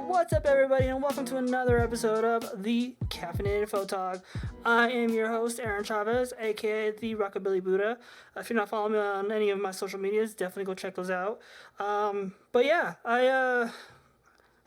What's up, everybody, and welcome to another episode of the Caffeinated Photog. I am your host, Aaron Chavez, aka the Rockabilly Buddha. If you're not following me on any of my social medias, definitely go check those out. But yeah, I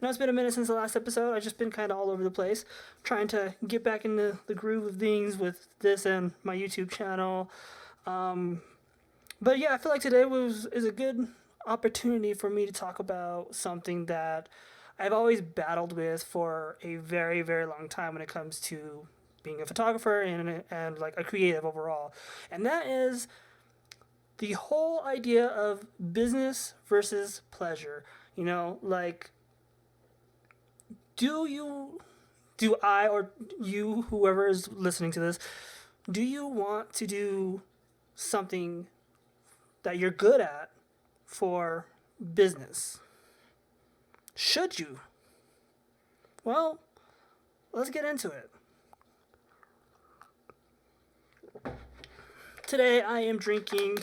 know it's been a minute since the last episode. I've just been kind of all over the place, trying to get back into the groove of things with this and my YouTube channel. But yeah, I feel like today is a good opportunity for me to talk about something that I've always battled with for a very, very long time when it comes to being a photographer and like a creative overall. And that is the whole idea of business versus pleasure. You know, like, do I, or you, whoever is listening to this, do you want to do something that you're good at for business? Should you? Well, let's get into it. Today I am drinking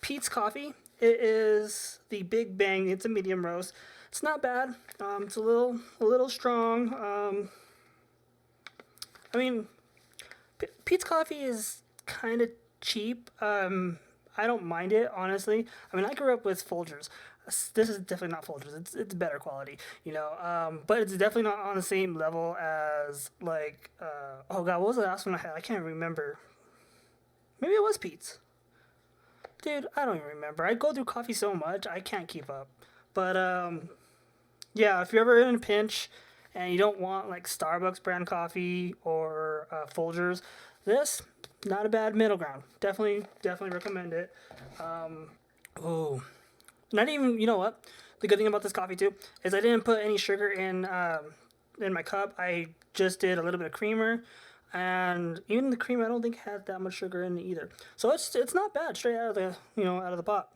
Pete's coffee. It is the Big Bang. It's a medium roast. It's not bad. It's a little strong. I mean, Pete's coffee is kind of cheap. I don't mind it, honestly. I mean, I grew up with Folgers. This is definitely not Folgers. It's better quality, you know. But it's definitely not on the same level as like. Oh God, what was the last one I had? I can't remember. Maybe it was Pete's. Dude, I don't even remember. I go through coffee so much, I can't keep up. But yeah, if you're ever in a pinch and you don't want like Starbucks brand coffee or Folgers, this not a bad middle ground. Definitely recommend it. Oh, not even. You know what? The good thing about this coffee too is I didn't put any sugar in my cup. I just did a little bit of creamer, and even the cream I don't think had that much sugar in it either. So it's not bad. Straight out of the out of the pot.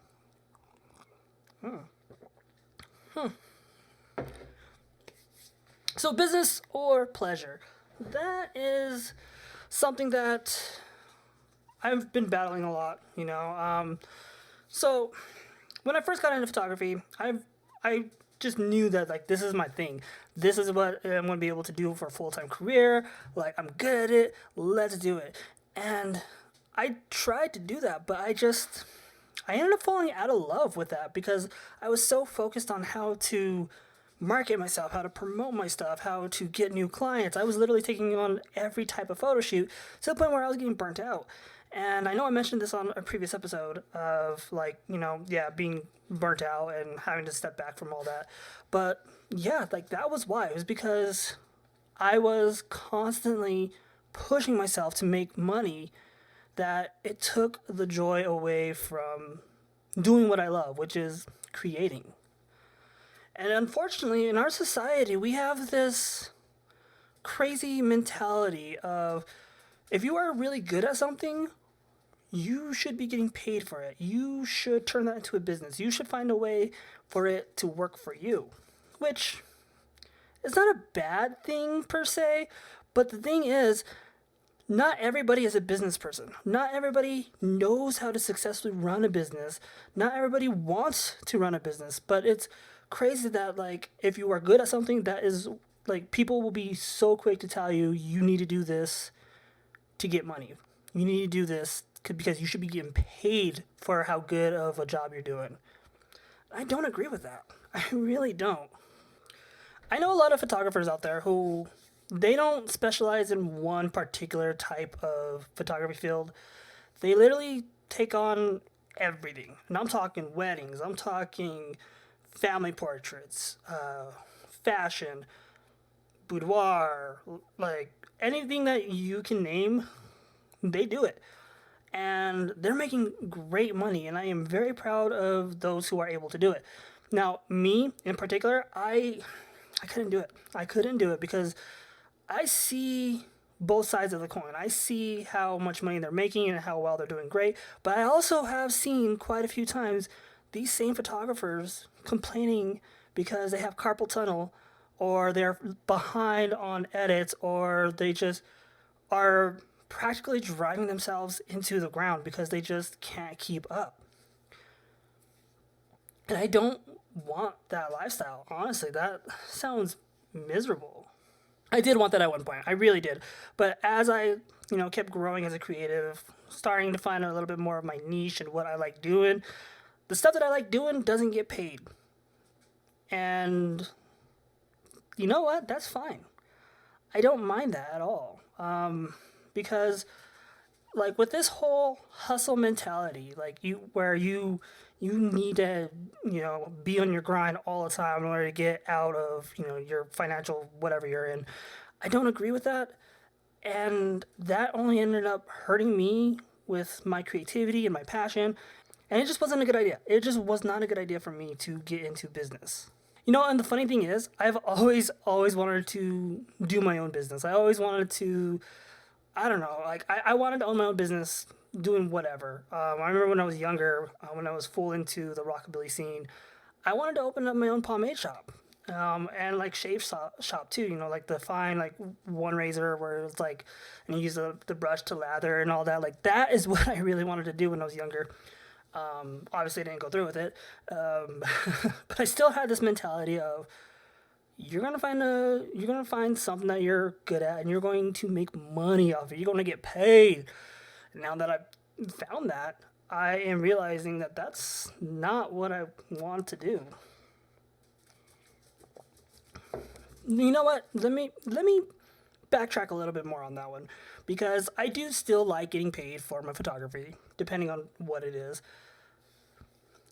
So business or pleasure? That is something that I've been battling a lot, you know. So when I first got into photography, I just knew that like this is my thing. This is what I'm going to be able to do for a full-time career. Like I'm good at it. Let's do it. And I tried to do that, but I ended up falling out of love with that because I was so focused on how to market myself, how to promote my stuff, how to get new clients. I was literally taking on every type of photo shoot to the point where I was getting burnt out. And I know I mentioned this on a previous episode of like, being burnt out and having to step back from all that. But yeah, like that was why. It was because I was constantly pushing myself to make money that it took the joy away from doing what I love, which is creating. And unfortunately, in our society, we have this crazy mentality of if you are really good at something, you should be getting paid for it. You should turn that into a business. You should find a way for it to work for you, which is not a bad thing per se. But the thing is, not everybody is a business person. Not everybody knows how to successfully run a business. Not everybody wants to run a business, but it's crazy that like if you are good at something, that is like people will be so quick to tell you you need to do this to get money. You need to do this because you should be getting paid for how good of a job you're doing. I don't agree with that. I really don't. I know a lot of photographers out there who they don't specialize in one particular type of photography field. They literally take on everything. And I'm talking weddings, I'm talking family portraits, fashion, boudoir, like anything that you can name, they do it. And they're making great money, and I am very proud of those who are able to do it. Now, me in particular, I couldn't do it. I couldn't do it because I see both sides of the coin. I see how much money they're making and how well they're doing great, but I also have seen quite a few times these same photographers complaining because they have carpal tunnel or they're behind on edits or they just are practically driving themselves into the ground because they just can't keep up. And I don't want that lifestyle. Honestly, that sounds miserable. I did want that at one point. I really did. But as I, kept growing as a creative, starting to find a little bit more of my niche and what I like doing, the stuff that I like doing doesn't get paid. And you know what? That's fine. I don't mind that at all. Because like with this whole hustle mentality, like you need to be on your grind all the time in order to get out of your financial whatever you're in. I don't agree with that, and that only ended up hurting me with my creativity and my passion, and it just wasn't a good idea. It just was not a good idea for me to get into business. And the funny thing is, I've always wanted to do my own business. I always wanted to, I don't know, like I wanted to own my own business doing whatever. I remember when I was younger, when I was full into the rockabilly scene, I wanted to open up my own pomade shop. And like shop too, like the fine, like one razor where it's like, and you use the brush to lather and all that. Like that is what I really wanted to do when I was younger. Obviously, I didn't go through with it. But I still had this mentality of you're gonna find something that you're good at, and you're going to make money off it. You're going to get paid. And now that I've found that, I am realizing that that's not what I want to do. You know what? Let me backtrack a little bit more on that one because I do still like getting paid for my photography, depending on what it is.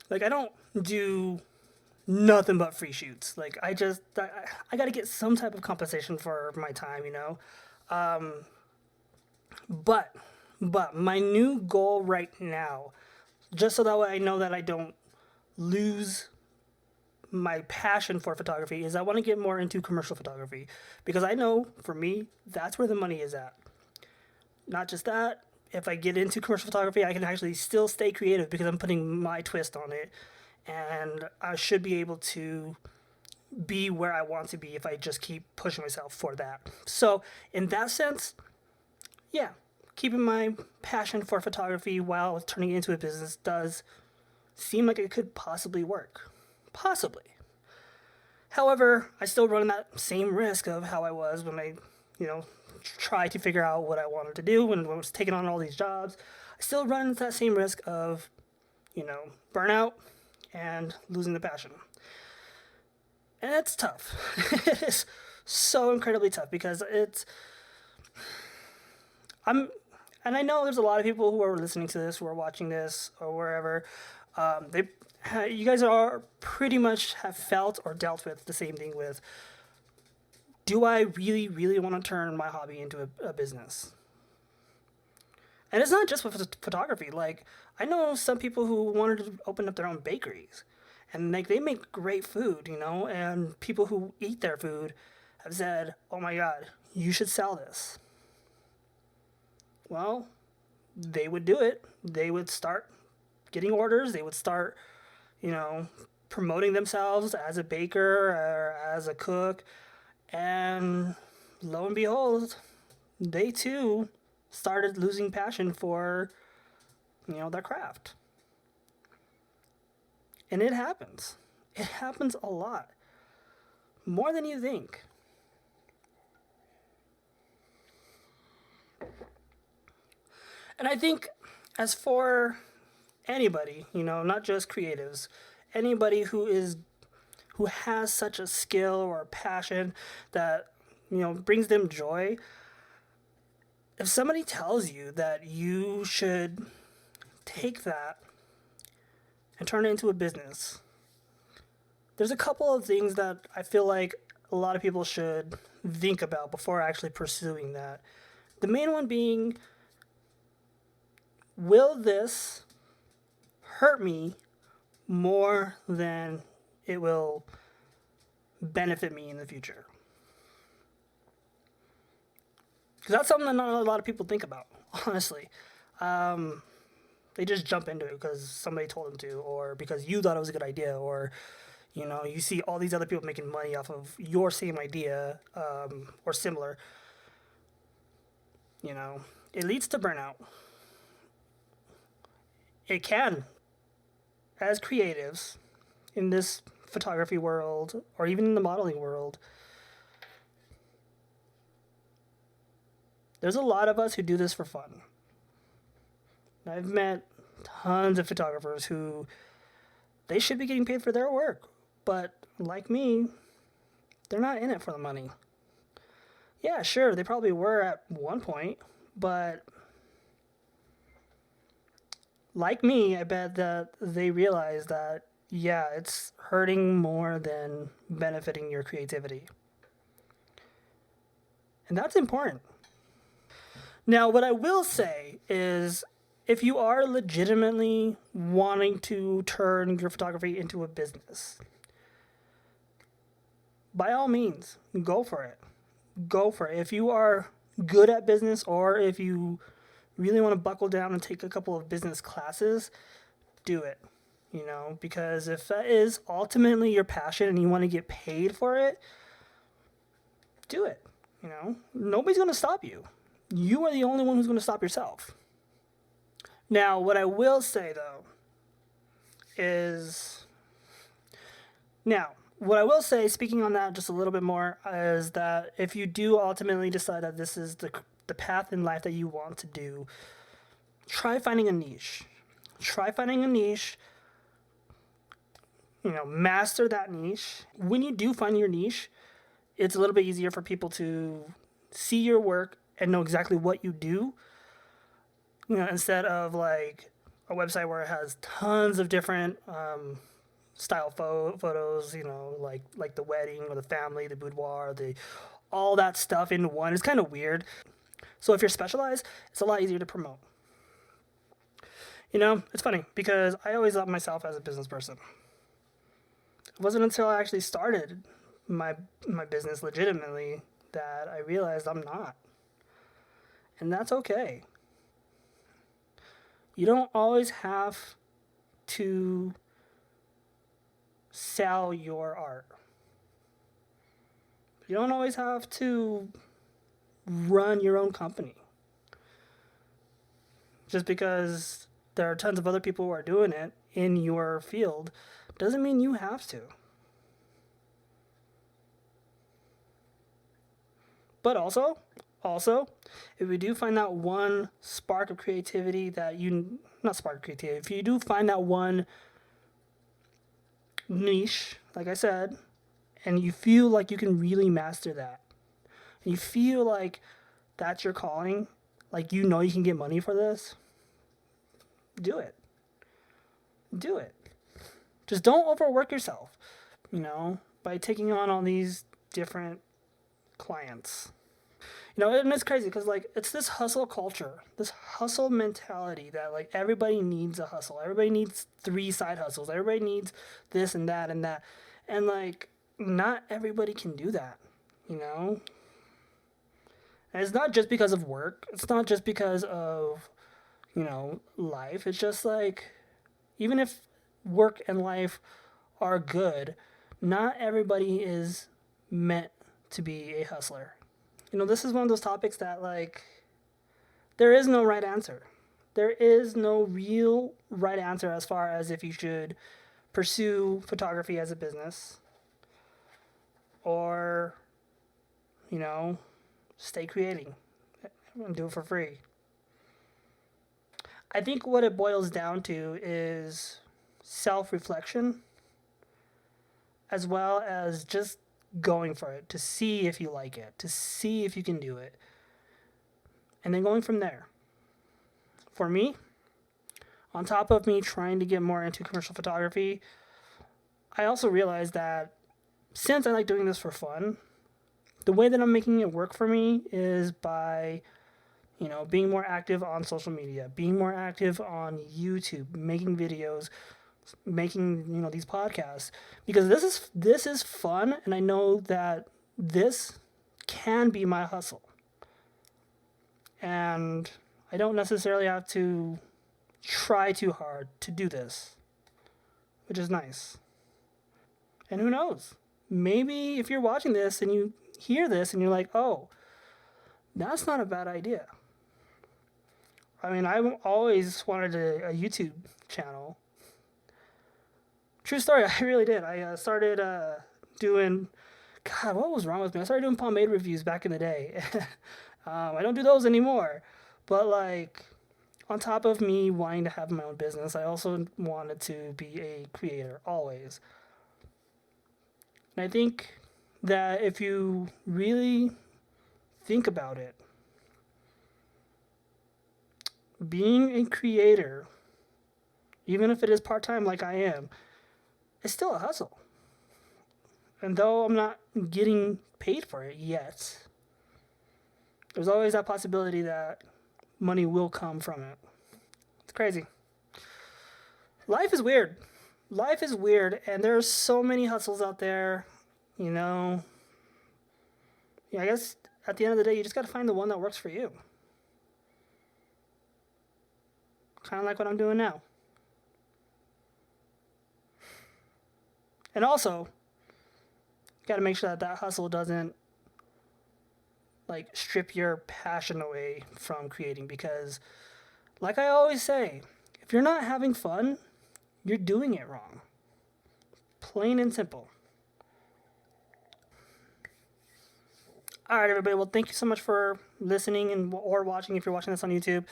Like I don't do nothing but free shoots. Like I got to get some type of compensation for my time. But my new goal right now, just so that way I know that I don't lose my passion for photography, is I want to get more into commercial photography because I know for me that's where the money is at. Not just that, if I get into commercial photography, I can actually still stay creative because I'm putting my twist on it, and I should be able to be where I want to be if I just keep pushing myself for that. So, in that sense, yeah, keeping my passion for photography while turning it into a business does seem like it could possibly work. Possibly. However, I still run that same risk of how I was when I, you know, tried to figure out what I wanted to do and was taking on all these jobs. I still run into that same risk of, burnout and losing the passion. And it's tough. It is so incredibly tough because I'm, and I know there's a lot of people who are listening to this, who are watching this, or wherever. You guys are pretty much have felt or dealt with the same thing with. Do I really, really want to turn my hobby into a business? And it's not just with photography. Like I know some people who wanted to open up their own bakeries, and like they make great food, and people who eat their food have said, "Oh my God, you should sell this." Well, they would do it. They would start getting orders. They would start, you know, promoting themselves as a baker or as a cook. And lo and behold, they too started losing passion for, their craft. And it happens. It happens a lot. More than you think. And I think as for anybody, not just creatives, anybody who has such a skill or a passion that brings them joy, if somebody tells you that you should take that and turn it into a business, there's a couple of things that I feel like a lot of people should think about before actually pursuing that. The main one being, will this hurt me more than it will benefit me in the future? Because that's something that not a lot of people think about, honestly. They just jump into it because somebody told them to, or because you thought it was a good idea, or you see all these other people making money off of your same idea, or similar. It leads to burnout. It can, as creatives, in this photography world, or even in the modeling world, there's a lot of us who do this for fun. I've met tons of photographers who they should be getting paid for their work, but like me, they're not in it for the money. Yeah, sure, they probably were at one point, but like me, I bet that they realize that, yeah, it's hurting more than benefiting your creativity. And that's important. Now, what I will say is if you are legitimately wanting to turn your photography into a business, by all means, go for it. Go for it. If you are good at business, or if you really want to buckle down and take a couple of business classes, do it. Because if that is ultimately your passion and you want to get paid for it, do it. Nobody's going to stop you. You are the only one who's going to stop yourself. Now, what I will say, though, speaking on that just a little bit more, is that if you do ultimately decide that this is the path in life that you want to do, try finding a niche. Master that niche. When you do find your niche, it's a little bit easier for people to see your work and know exactly what you do. Instead of like a website where it has tons of different style photos, like the wedding or the family, the boudoir, all that stuff in one. It's kind of weird. So if you're specialized, it's a lot easier to promote. It's funny because I always thought myself as a business person. It wasn't until I actually started my business legitimately that I realized I'm not. And that's okay. You don't always have to sell your art. You don't always have to run your own company. Just because there are tons of other people who are doing it in your field doesn't mean you have to. But also, if you do find that one spark of creativity if you do find that one niche, like I said, and you feel like you can really master that, and you feel like that's your calling, like you can get money for this, do it. Just don't overwork yourself, by taking on all these different clients. And it's crazy because, it's this hustle culture, this hustle mentality that, everybody needs a hustle. Everybody needs 3 side hustles. Everybody needs this and that and that. And, not everybody can do that, And it's not just because of work. It's not just because of, life. It's just, even if work and life are good, not everybody is meant to be a hustler. This is one of those topics that, there is no right answer. There is no real right answer as far as if you should pursue photography as a business or, stay creating and do it for free. I think what it boils down to is self-reflection as well as just going for it to see if you like it, to see if you can do it, and then going from there. For me, on top of me trying to get more into commercial photography, I also realized that since I like doing this for fun, the way that I'm making it work for me is by being more active on social media, being more active on YouTube, making videos, making these podcasts, because this is fun, and I know that this can be my hustle, and I don't necessarily have to try too hard to do this, which is nice. And who knows, maybe if you're watching this and you hear this and you're like, oh, that's not a bad idea. I mean, I've always wanted a YouTube channel, True story. I really did. I started doing. God, what was wrong with me? I started doing pomade reviews back in the day. I don't do those anymore. But like, on top of me wanting to have my own business, I also wanted to be a creator always. And I think that if you really think about it, being a creator, even if it is part time like I am, is still a hustle. And though I'm not getting paid for it yet, there's always that possibility that money will come from it. It's crazy. Life is weird. Life is weird, and there's so many hustles out there, you know. Yeah, I guess at the end of the day, you just got to find the one that works for you. Kind of like what I'm doing now. And also, you got to make sure that that hustle doesn't like strip your passion away from creating, because like I always say, if you're not having fun, you're doing it wrong. Plain and simple. All right, everybody. Well, thank you so much for listening and or watching if you're watching this on YouTube.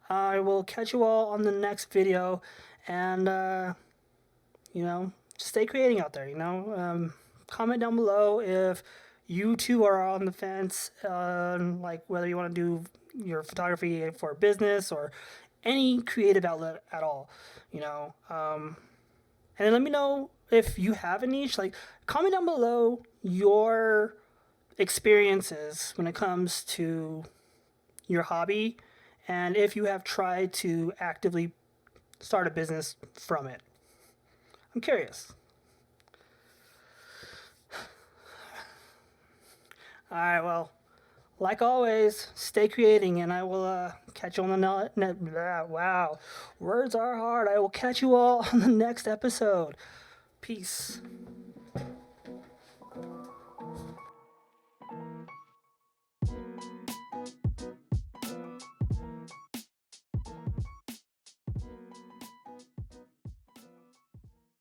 I will catch you all on the next video, and just stay creating out there. Comment down below if you too are on the fence, like whether you want to do your photography for business or any creative outlet at all. And then let me know if you have a niche. Like, comment down below your experiences when it comes to your hobby, and if you have tried to actively start a business from it. I'm curious. All right, well, like always, stay creating, and I will catch you on the wow, words are hard. I will catch you all on the next episode. Peace.